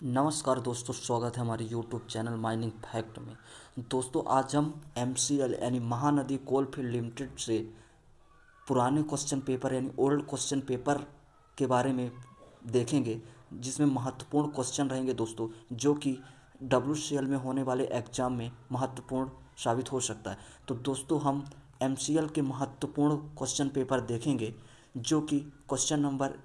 नमस्कार दोस्तों, स्वागत है हमारे यूट्यूब चैनल माइनिंग फैक्ट में। दोस्तों, आज हम MCL यानी महानदी कोलफील्ड लिमिटेड से पुराने क्वेश्चन पेपर यानी ओल्ड क्वेश्चन पेपर के बारे में देखेंगे, जिसमें महत्वपूर्ण क्वेश्चन रहेंगे दोस्तों, जो कि WCL में होने वाले एग्ज़ाम में महत्वपूर्ण साबित हो सकता है। तो दोस्तों, हम MCL के महत्वपूर्ण क्वेश्चन पेपर देखेंगे, जो कि क्वेश्चन नंबर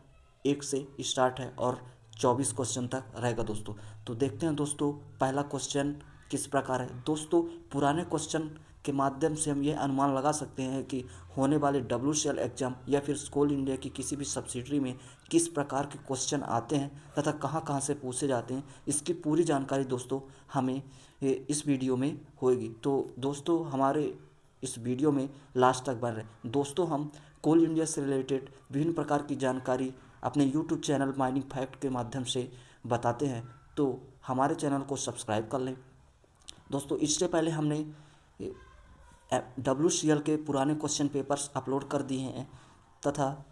1 से स्टार्ट है और 24 क्वेश्चन तक रहेगा दोस्तों। तो देखते हैं दोस्तों, पहला क्वेश्चन किस प्रकार है। दोस्तों, पुराने क्वेश्चन के माध्यम से हम ये अनुमान लगा सकते हैं कि होने वाले WCL एग्ज़ाम या फिर कोल इंडिया की किसी भी सब्सिडरी में किस प्रकार के क्वेश्चन आते हैं तथा कहाँ कहाँ से पूछे जाते हैं, इसकी पूरी जानकारी दोस्तों हमें इस वीडियो में होगी। तो दोस्तों, हमारे इस वीडियो में लास्ट तक बने रहे। दोस्तों, हम कोल इंडिया से रिलेटेड विभिन्न प्रकार की जानकारी अपने यूट्यूब चैनल माइनिंग फैक्ट के माध्यम से बताते हैं, तो हमारे चैनल को सब्सक्राइब कर लें। दोस्तों, इससे पहले हमने WCL के पुराने क्वेश्चन पेपर्स अपलोड कर दिए हैं तथा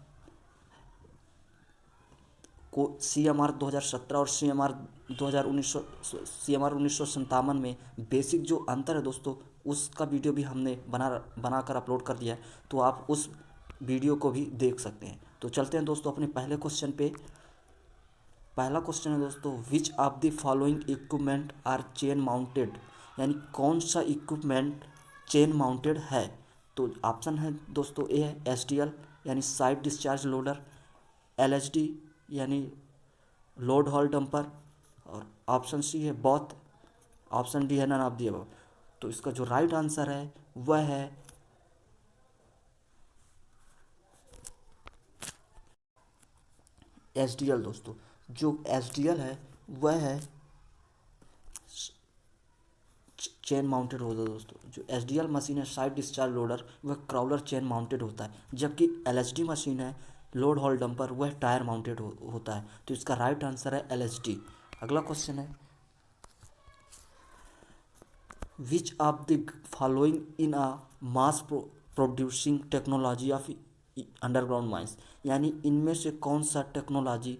को CMR 2017 और CMR 1957 में बेसिक जो अंतर है दोस्तों, उसका वीडियो भी हमने बनाकर अपलोड कर दिया है, तो आप उस वीडियो को भी देख सकते हैं। तो चलते हैं दोस्तों अपने पहले क्वेश्चन पे। पहला क्वेश्चन है दोस्तों, which of the following equipment are chain mounted, यानी कौन सा इक्विपमेंट चेन माउंटेड है। तो ऑप्शन है दोस्तों, ए है SDL यानी साइड डिस्चार्ज लोडर, LHD यानी लोड हॉल डंपर, और ऑप्शन सी है बॉथ, ऑप्शन डी है नन ऑफ दी अबव। तो इसका जो राइट आंसर है वह है SDL दोस्तों। जो SDL है वह है चेन माउंटेड होता है दोस्तों। जो SDL मशीन है साइड डिस्चार्ज लोडर, वह क्राउलर चेन माउंटेड होता है, जबकि LHD मशीन है लोड हॉल डंपर, वह टायर माउंटेड होता है। तो इसका राइट आंसर है LHD। अगला क्वेश्चन है, which of the following in a mass producing technology of underground mines, यानी इनमें से कौन सा टेक्नोलॉजी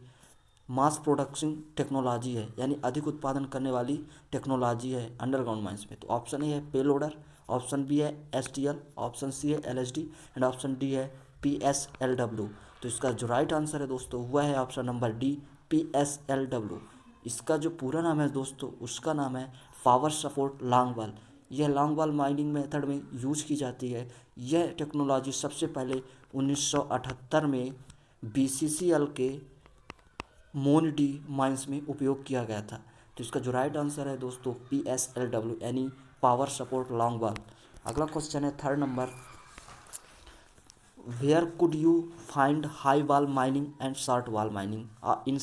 मास प्रोडक्शन टेक्नोलॉजी है, यानी अधिक उत्पादन करने वाली टेक्नोलॉजी है अंडरग्राउंड माइंस में। तो ऑप्शन ए है पे लोडर, ऑप्शन बी है STL, ऑप्शन सी है LHD एंड ऑप्शन डी है PSLW। तो इसका जो राइट आंसर है दोस्तों वह है ऑप्शन नंबर डी, PSLW। इसका जो पूरा नाम है दोस्तों, उसका नाम है पावर सपोर्ट लॉन्ग वॉल। यह लॉन्ग वॉल माइनिंग मेथड में यूज की जाती है। यह टेक्नोलॉजी सबसे पहले 1978 में BCCL के मोनडी माइंस में उपयोग किया गया था। तो इसका जो राइट आंसर है दोस्तों PSLW यानी पावर सपोर्ट लॉन्ग वॉल। अगला क्वेश्चन है third number, where could you find high wall mining and short wall mining in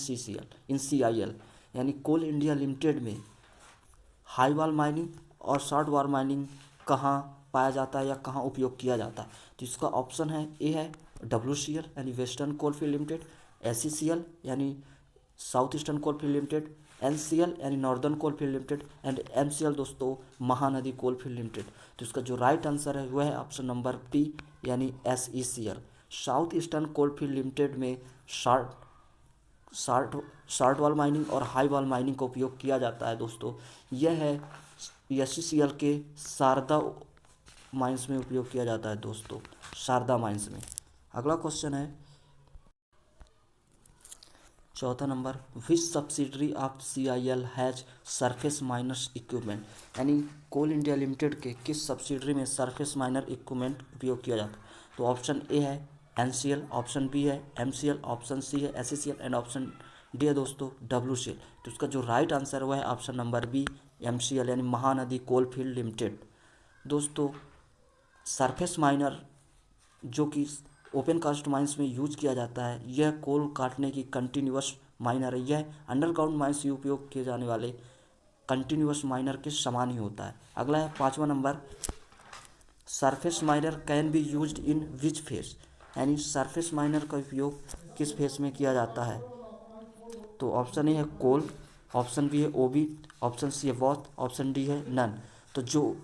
CIL, यानी कोल इंडिया लिमिटेड में हाई वॉल माइनिंग और शॉर्ट वॉल माइनिंग कहाँ पाया जाता है या कहाँ उपयोग किया जाता है। तो इसका ऑप्शन है ए है WCL यानी वेस्टर्न कोलफील्ड लिमिटेड, SECL यानी south eastern coalfield limited, NCL यानी northern coalfield limited and MCL दोस्तों महानदी कोलफील्ड लिमिटेड। तो इसका जो राइट आंसर है वह है ऑप्शन नंबर P यानी SECL। South eastern coalfield limited में शॉर्ट वॉल माइनिंग और हाई वॉल माइनिंग का उपयोग किया जाता है दोस्तों। यह है SECL के शारदा माइंस में उपयोग किया जाता है दोस्तों, शारदा माइंस में। अगला क्वेश्चन है चौथा नंबर, which subsidiary of CIL has surface miners equipment, यानी कोल इंडिया लिमिटेड के किस सब्सिडरी में सरफेस माइनर इक्विपमेंट उपयोग किया जाता है। तो ऑप्शन ए है NCL, ऑप्शन बी है MCL, ऑप्शन सी है SECL एंड ऑप्शन डी है दोस्तों WCL। तो इसका जो राइट आंसर हुआ है ऑप्शन नंबर बी MCL यानी महानदी कोलफील्ड लिमिटेड। दोस्तों, सरफेस माइनर जो कि ओपन कास्ट माइंस में यूज किया जाता है, यह कोल काटने की कंटिन्यूअस माइनर है। यह अंडरग्राउंड माइंस में उपयोग किए जाने वाले कंटिन्यूअस माइनर के समान ही होता है। अगला है पाँचवा number, surface miner can be used in which face, यानी सरफेस माइनर का उपयोग किस फेस में किया जाता है। तो ऑप्शन ए है कोल, ऑप्शन बी है OB, ऑप्शन सी है बॉथ, ऑप्शन डी है नन। तो जो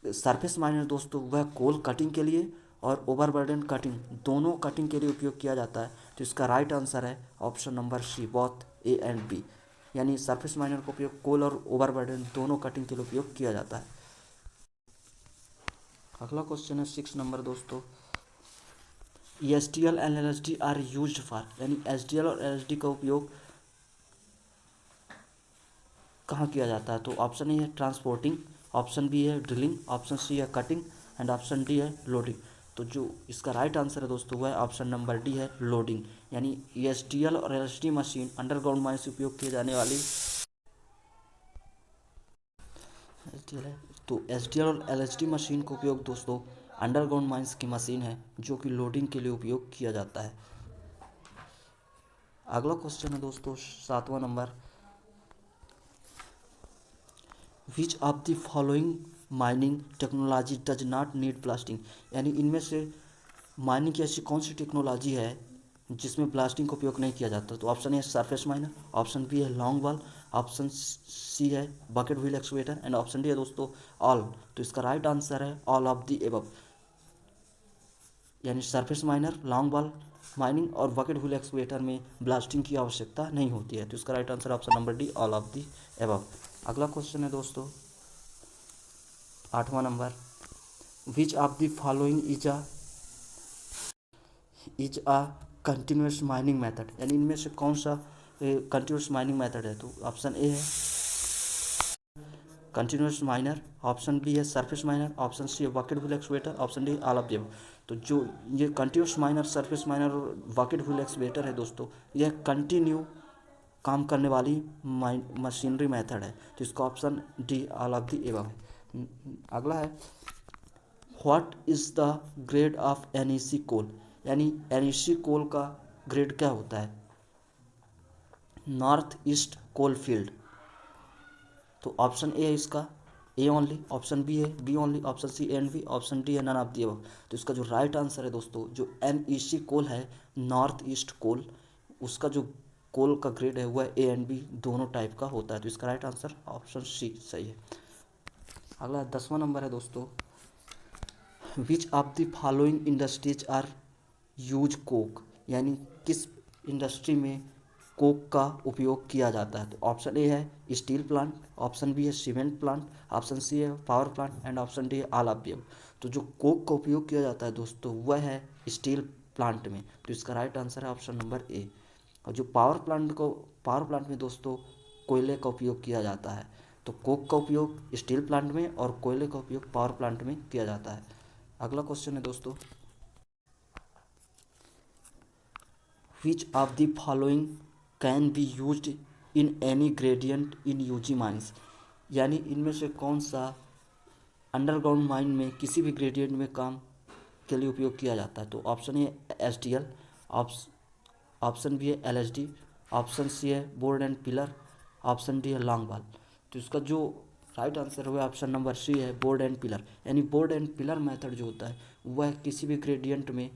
सरफेस माइनर दोस्तों वह कोल कटिंग के लिए और ओवरबर्डन कटिंग दोनों कटिंग के लिए उपयोग किया जाता है। तो इसका राइट आंसर है option number C both A and B। यानी सरफेस माइनर का उपयोग कोल और ओवरबर्डन दोनों कटिंग के लिए उपयोग किया जाता है। अगला क्वेश्चन है 6 नंबर दोस्तों, STL and LSD are used for, यानी एसटीएल और एलएसडी का उपयोग कहाँ किया जाता है? तो ऑप्शन ए है ट्रांसपोर्टिंग, ऑप्शन बी है ड्रिलिंग, ऑप्शन सी है कटिंग एंड ऑप्शन डी है लोडिंग। तो जो इसका राइट आंसर है दोस्तों वह है ऑप्शन नंबर डी है लोडिंग। यानी एसटीएल और एलएसडी मशीन अंडरग्राउंड माइंस से उपयोग किए जाने वाली एसटीएल है। तो एसटीएल और एलएसडी मशीन का उपयोग दोस्तों अंडरग्राउंड माइंस की मशीन है जो कि लोडिंग के लिए उपयोग किया जाता है। अगला क्वेश्चन है दोस्तों 7वां number, which of the following mining technology does not need blasting, यानी इनमें से माइनिंग की ऐसी कौन सी टेक्नोलॉजी है जिसमें ब्लास्टिंग का उपयोग नहीं किया जाता? तो ऑप्शन ए है सरफेस माइनर, ऑप्शन बी है लॉन्ग वॉल, ऑप्शन सी है bucket wheel excavator and option D है दोस्तों ऑल। तो इसका राइट आंसर है ऑल ऑफ द एबव, यानी surface miner, long wall mining और बकेट व्हील एक्सकवेटर में ब्लास्टिंग की आवश्यकता नहीं होती है। तो इसका right answer option number D all of the above. अगला क्वेश्चन है दोस्तों 8वां number, which of the following is a continuous mining method, यानी इनमें से कौन सा कंटिन्यूस माइनिंग मेथड है? तो ऑप्शन ए है कंटिन्यूस माइनर, ऑप्शन बी है सरफेस माइनर, ऑप्शन सी है bucket wheel excavator, option D all of the above. तो जो ये कंटिन्यूस माइनर, सरफेस माइनर और बकेट व्हील एक्सकवेटर है दोस्तों, यह कंटिन्यू काम करने वाली मशीनरी मेथड है। तो इसका option D all of the above है। अगला है what is the grade of NEC coal, यानी एनईसी कोल का ग्रेड क्या होता है? North east coal field. तो ऑप्शन ए है इसका ए ओनली, ऑप्शन बी है B only, option C A and B, option D है नन ऑफ द अबव। तो इसका जो राइट आंसर है दोस्तों, जो एनईसी कोल है नॉर्थ ईस्ट कोल, उसका जो कोल का ग्रेड है वह ए एंड बी दोनों टाइप का होता है। तो इसका राइट आंसर ऑप्शन सी सही है। अगला 10वां नंबर है दोस्तों, which of the following industries are use coke, यानी किस इंडस्ट्री में कोक का उपयोग किया जाता है? तो ऑप्शन ए है स्टील प्लांट, ऑप्शन बी है सीमेंट प्लांट, ऑप्शन सी है power plant and option D है ऑल ऑफ द अबव। तो जो कोक का उपयोग किया जाता है दोस्तों वह है स्टील प्लांट में। तो इसका राइट आंसर है ऑप्शन नंबर ए। और जो पावर प्लांट में दोस्तों कोयले का उपयोग किया जाता है। तो कोक का उपयोग स्टील प्लांट में और कोयले का उपयोग पावर प्लांट में किया जाता है। अगला क्वेश्चन है दोस्तों, which of the following can be used in any gradient in UG mines, यानी इनमें से कौन सा अंडरग्राउंड माइन में किसी भी ग्रेडियंट में काम के लिए उपयोग किया जाता है? तो option A S T L, option B है L S D, option C है board and pillar, option D है लॉन्ग वॉल। तो इसका जो राइट आंसर है वह ऑप्शन नंबर सी है बोर्ड एंड पिलर, यानी बोर्ड एंड पिलर मेथड जो होता है वह किसी भी ग्रेडियंट में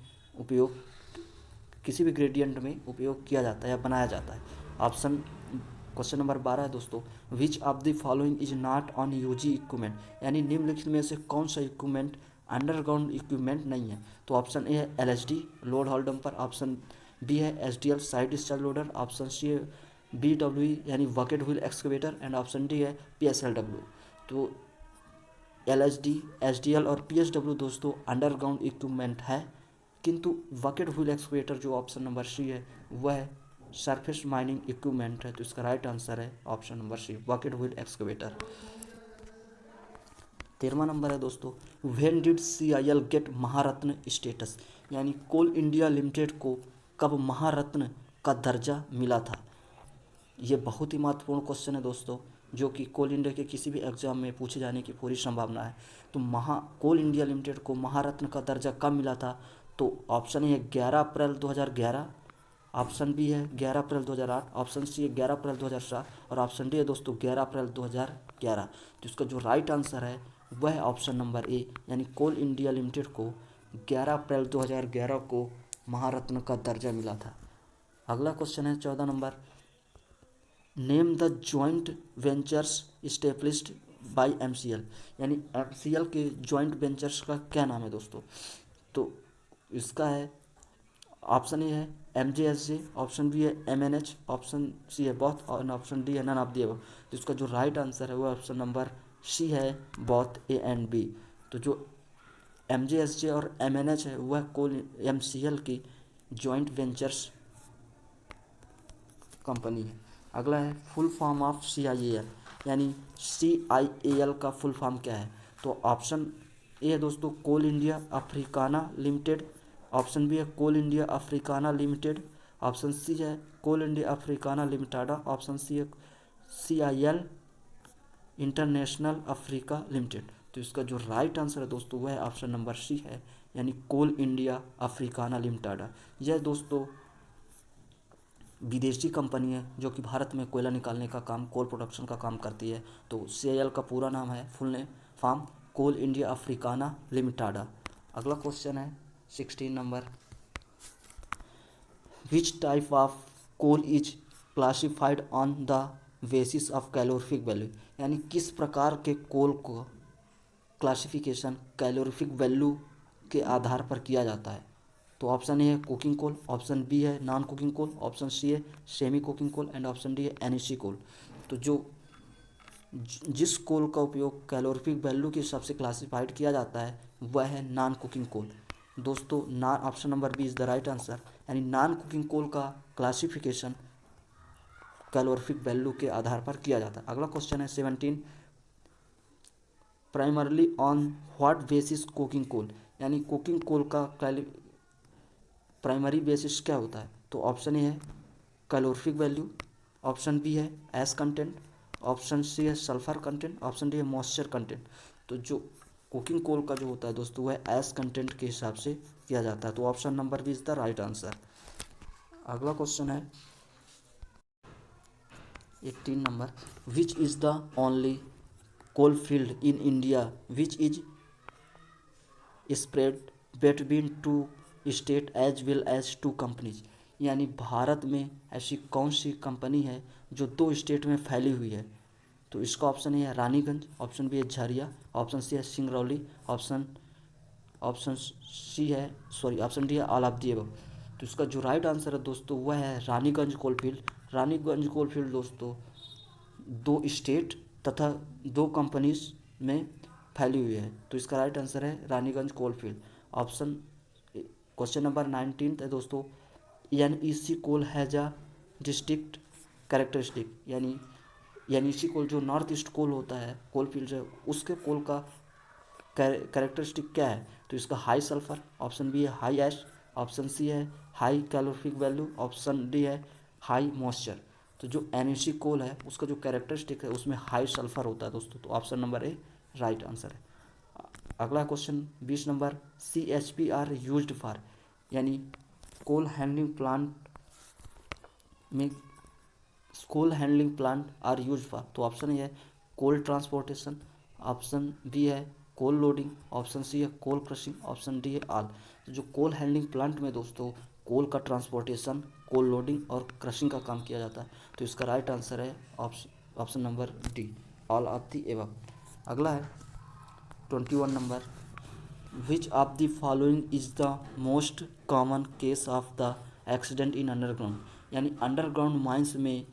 उपयोग किया जाता है या बनाया जाता है। ऑप्शन क्वेश्चन नंबर 12 है दोस्तों, which of the following is not on UG equipment, यानी निम्नलिखित में से कौन सा इक्विपमेंट अंडरग्राउंड इक्विपमेंट नहीं है? तो ऑप्शन ए है L S D load haul dumper, option B है S D L side discharge loader, option C है बी डब्ल्यू यानी bucket wheel excavator and option D है पी एस एल डब्ल्यू। तो L S D, S D L और P S W दोस्तों underground equipment है, किंतु bucket wheel excavator जो option number C है वह सरफेस माइनिंग इक्विपमेंट है। तो इसका राइट आंसर है option number C bucket wheel excavator. 13वां नंबर है दोस्तों, when did CIL get Maharatna status, यानी कोल इंडिया लिमिटेड को कब महारत्न का दर्जा मिला था? ये बहुत ही महत्वपूर्ण क्वेश्चन है दोस्तों, जो कि कोल इंडिया के किसी भी एग्जाम में पूछे जाने की पूरी संभावना है। तो कोल इंडिया लिमिटेड को महारत्न का दर्जा कब मिला था? तो ऑप्शन ए है 11 अप्रैल 2011, ऑप्शन बी है 11 अप्रैल 2008, ऑप्शन सी है 11 अप्रैल 2007 और ऑप्शन डी है दोस्तों 11 अप्रैल 2011। तो इसका जो राइट आंसर है वह है ऑप्शन नंबर ए, यानी कोल इंडिया लिमिटेड को 11 अप्रैल 2011 को महारत्न का दर्जा मिला था। अगला क्वेश्चन है 14 number, name the joint ventures established bye MCL, यानी MCL के जॉइंट वेंचर्स का क्या नाम है दोस्तों? तो इसका है ऑप्शन ए है MJSJ, ऑप्शन बी है MNH, ऑप्शन सी है बोथ और ऑप्शन डी है नन ऑफ दी अबव। तो इसका जो राइट आंसर है वो ऑप्शन नंबर सी है बोथ ए एंड बी। तो जो MJSJ और MNH है वह कोल MCL की जॉइंट वेंचर्स कंपनी है। अगला है फुल फॉर्म ऑफ CIAL, यानी CIAL का फुल फॉर्म क्या है। तो ऑप्शन ए है दोस्तों कोल इंडिया अफ्रीकाना लिमिटेड, ऑप्शन बी है कोल इंडिया अफ्रीकाना लिमिटेड, ऑप्शन सी है कोल इंडिया अफ्रीकाना लिमिटाडा, ऑप्शन सी है CIL इंटरनेशनल अफ्रीका लिमिटेड। तो इसका जो राइट आंसर है दोस्तों वह ऑप्शन नंबर सी है, यानी कोल इंडिया अफ्रीकाना लिमिटाडा। यह दोस्तों विदेशी कंपनी है जो कि भारत में कोयला निकालने का काम, कोल प्रोडक्शन का काम करती है। तो CIL का पूरा नाम है full name form coal India Africana Limitada. अगला क्वेश्चन है 16 number, which type of coal is classified on the basis of calorific value, यानी किस प्रकार के कोल को क्लासिफिकेशन कैलोरीफिक वैल्यू के आधार पर किया जाता है। तो ऑप्शन ए है कुकिंग कोल, ऑप्शन बी है non cooking coal, option C है semi cooking coal and option D है NEC कोल। तो जो जिस कोल का उपयोग कैलोरीफिक वैल्यू के हिसाब से क्लासिफाइड किया जाता है वह है नॉन कुकिंग कोल। दोस्तों non option number B is the right answer, यानी नॉन कुकिंग कोल का क्लासिफिकेशन कैलोरीफिक वैल्यू के आधार पर किया जाता है। अगला क्वेश्चन है 17, primarily on what basis cooking coal, यानी कुकिंग कोल का प्राइमरी बेसिस क्या होता है। तो ऑप्शन ए है कैलोरीफिक वैल्यू, ऑप्शन बी है एस कंटेंट, ऑप्शन सी है सल्फर कंटेंट, ऑप्शन डी है मॉइस्चर कंटेंट। तो जो कुकिंग कोल का जो होता है दोस्तों वह एस कंटेंट के हिसाब से किया जाता है। तो option number B is the right answer. अगला क्वेश्चन है 18 number, which is the only coal field in India which is spread between two state as well as two companies, यानी भारत में ऐसी कौन सी कंपनी है जो 2 स्टेट में फैली हुई है। तो इसका ऑप्शन ए है रानीगंज, ऑप्शन बी है झरिया, ऑप्शन सी है सिंगरौली, ऑप्शन ऑप्शन सी है सॉरी ऑप्शन डी है ऑल ऑफ दी अबव। तो इसका जो राइट आंसर है दोस्तों वह है रानीगंज कोलफील्ड। रानीगंज कोलफील्ड दोस्तों 2 स्टेट तथा 2 कंपनीज में फैली हुई है। तो इसका राइट आंसर है Raniganj coalfield. Option question number 19 है दोस्तों, NEC coal has a distinctive characteristic, यानी NEC कोल जो नॉर्थ ईस्ट कोल होता है कोल फील्ड है उसके कोल का कैरेक्टरिस्टिक क्या है। तो इसका हाई सल्फर, ऑप्शन बी है हाई ऐश, ऑप्शन सी है high calorific value, option D है हाई मॉइस्चर। तो जो NEC कोल है उसका जो कैरेक्टरिस्टिक है उसमें हाई सल्फर होता है दोस्तों। तो option number A right answer है। अगला question 20 number, CHP are used for, यानी कोल हैंडलिंग प्लांट में coal handling plant are use for. तो ऑप्शन ए है कोल ट्रांसपोर्टेशन, ऑप्शन बी है कोल लोडिंग, ऑप्शन सी है कोल क्रशिंग, ऑप्शन डी है all. तो जो कोल हैंडलिंग प्लांट में दोस्तों कोल का ट्रांसपोर्टेशन, कोल लोडिंग और क्रशिंग का काम किया जाता है। तो इसका राइट आंसर है option number D all of the above. अगला है 21 number, which of the following is the most common case of the accident in underground, यानी अंडरग्राउंड माइंस में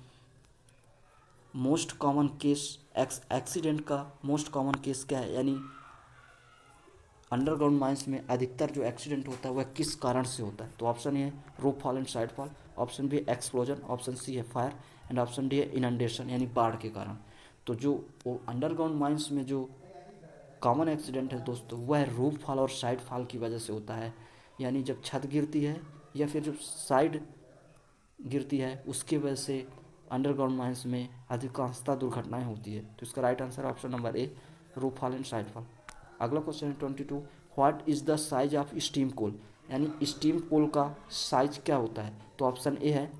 मोस्ट कॉमन केस एक्सीडेंट का मोस्ट कॉमन केस क्या है, यानी underground mines में अधिकतर जो एक्सीडेंट होता है वह किस कारण से होता है। तो ऑप्शन ए है roof fall and side fall, option B explosion, option C है फायर एंड ऑप्शन डी है इनंडेशन, यानी बाढ़ के कारण। तो जो वो अंडरग्राउंड माइंस में जो कॉमन एक्सीडेंट है दोस्तों वह रूफ फॉल और साइड फॉल की वजह से होता है, यानी जब छत गिरती है या फिर जब साइड गिरती है उसकी वजह से अंडरग्राउंड माइंस में अधिकांशतः दुर्घटनाएं होती है। तो इसका right answer option number A roof fall and side fall. अगला क्वेश्चन है 22, what is the size of steam coal, यानी स्टीम कोल का साइज क्या होता है। तो ऑप्शन ए है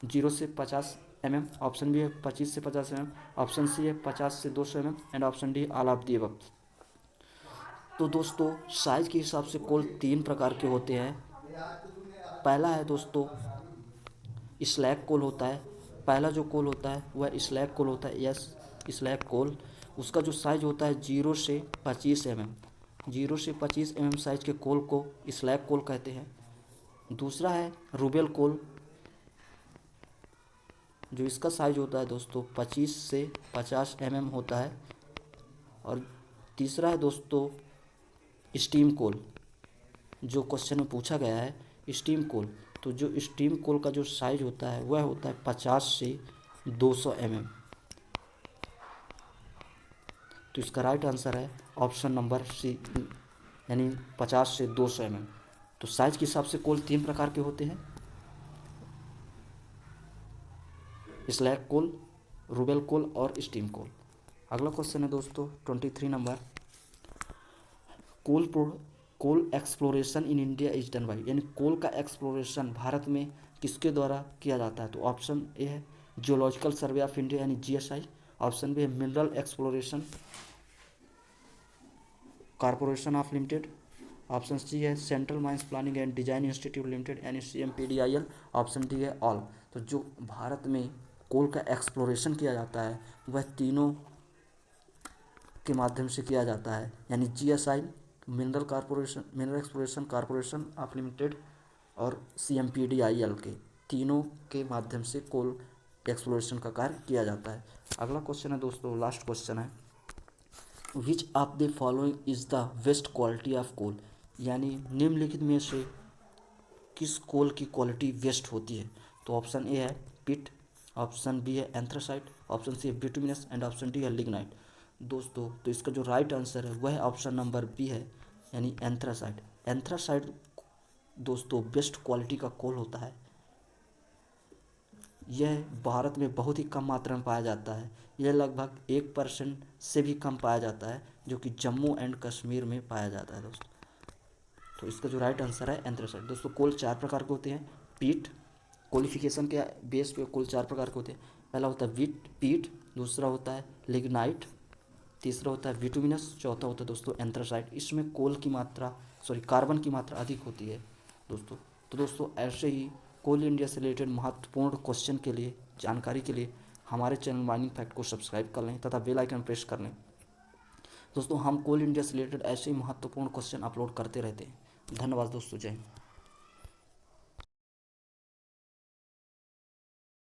0 से 50 mm, ऑप्शन बी है 25 से 50 mm, ऑप्शन सी है 50 से 200 mm and option D all of the above. तो दोस्तों साइज के हिसाब से कोल 3 प्रकार के होते हैं। पहला है दोस्तों स्लैग कोल होता है, पहला जो कोल होता है वह स्लैग कोल होता है, यस स्लैग कोल। उसका जो साइज होता है 0 से 25 mm, 0 से 25 mm साइज के कोल को स्लैग कोल कहते हैं। दूसरा है रूबेल कोल, जो इसका साइज होता है दोस्तों 25 से 50 होता है। और तीसरा है दोस्तों स्टीम कोल, जो क्वेश्चन में पूछा गया है स्टीम कोल, तो जो स्टीम कोल का जो साइज होता है वह होता है 50 से 200 तो इसका राइट आंसर है ऑप्शन नंबर सी, यानी 50 से 200 तो साइज के हिसाब से कोल 3 प्रकार के होते हैं, स्लैग कोल, रूबेल कोल और स्टीम कोल। अगला क्वेश्चन है दोस्तों 23 number, coal exploration in India is done by, यानी कोल का एक्सप्लोरेशन भारत में किसके द्वारा किया जाता है? तो ऑप्शन ए है जियोलॉजिकल सर्वे ऑफ इंडिया यानी जीएसआई, ऑप्शन बी है mineral exploration corporation of limited, option C है central mines planning and design institute limited यानी CMPDIL, ऑप्शन डी है ऑल। तो जो भारत में कोल का एक्सप्लोरेशन किया जाता है वह तीनों के माध्यम से किया जाता है, यानी GSI, mineral exploration corporation of limited और CMPDIL के तीनों के माध्यम से कोल एक्सप्लोरेशन का कार्य किया जाता है। अगला क्वेश्चन है दोस्तों, लास्ट क्वेश्चन है, which of the following is the best quality of coal, यानी निम्नलिखित में से किस कोल की क्वालिटी बेस्ट होती है? तो ऑप्शन ए है पिट, ऑप्शन बी है एंथ्रासाइट, ऑप्शन सी है बिटुमिनस एंड ऑप्शन डी है लिग्नाइट। दोस्तों तो इसका जो राइट आंसर है वह ऑप्शन नंबर बी है, यानी एंथ्रासाइट। एंथ्रासाइट दोस्तों बेस्ट क्वालिटी का कोल होता है। यह भारत में बहुत ही कम मात्रा में पाया जाता है, यह लगभग 1% से भी कम पाया जाता है, जो कि जम्मू एंड कश्मीर में पाया जाता है दोस्तों। तो इसका जो राइट आंसर है एंथ्रासाइट। दोस्तों कोल 4 प्रकार के होते हैं, पीट, क्वालिफिकेशन के बेस पे कोल 4 प्रकार के होते हैं। पहला होता है पीट, दूसरा होता है लिग्नाइट, तीसरा होता है बिटुमिनस, चौथा होता है दोस्तों एंथ्रासाइट। इसमें कार्बन की मात्रा अधिक होती है दोस्तों। तो दोस्तों ऐसे ही कोल इंडिया से रिलेटेड महत्वपूर्ण क्वेश्चन के लिए, जानकारी के लिए हमारे चैनल माइनिंग फैक्ट को सब्सक्राइब कर लें तथा बेल आइकन प्रेस कर लें। दोस्तों हम कोल इंडिया से रिलेटेड ऐसे ही महत्वपूर्ण क्वेश्चन अपलोड करते रहते हैं। धन्यवाद दोस्तों, जय हिंद।